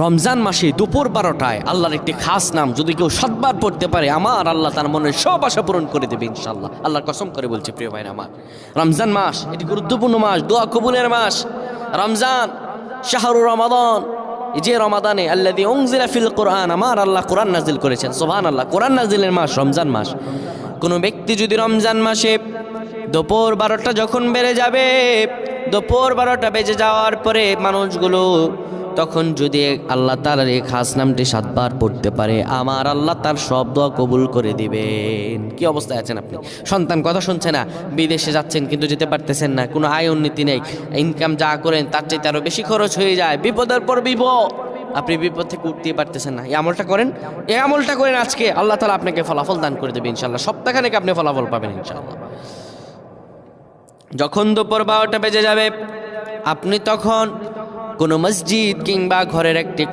রমজান মাসে দুপুর 12টায় আল্লাহর একটি খাস নাম যদি কেউ 7 বার পড়তে পারে, আমার আল্লাহ তার মনের সব আশা পূরণ করে দেবে ইনশাআল্লাহ। আল্লাহর কসম করে বলছি প্রিয় ভাইরা আমার, রমজান মাস এটি গুরুত্বপূর্ণ মাস, দোয়া কবুলের মাস। রমজান শাহরু রমাদান, এই যে রমাদানে আল্লাযী উনজিলা ফিল কোরআন, আমার আল্লাহ কোরআন নাজিল করেছেন। সুবহানাল্লাহ, কোরআন নাজিলের মাস রমজান মাস। কোনো ব্যক্তি যদি রমজান মাসে দুপুর 12টা যখন বেড়ে যাবে, দুপুর 12টা বেজে যাওয়ার পরে মানুষগুলো তখন যদি আল্লাহ তাআলার এই খাস নামটি 7 বার পড়তে পারে, আমার আল্লাহ তার সব দোয়া কবুল করে দিবেন। কি অবস্থায় আছেন আপনি? সন্তান কথা শুনছে না, বিদেশে যাচ্ছেন কিন্তু যেতে পারতেছেন না, কোনো আয় উন্নতি নেই, ইনকাম যা করেন তার চাইতে আরও বেশি খরচ হয়ে যায়, বিপদের পর বিপদ, আপনি বিপদ থেকে উঠতেই পারতেছেন না। এই আমলটা করেন, এই আমলটা করেন, আজকে আল্লাহ তাআলা আপনাকে ফলাফল দান করে দেবে ইনশাআল্লাহ। সপ্তাহখানেক আপনি ফলাফল পাবেন ইনশাআল্লাহ। যখন দুপুর 12টা বেজে যাবে, আপনি তখন কোনো মসজিদ কিংবা ঘরের একটি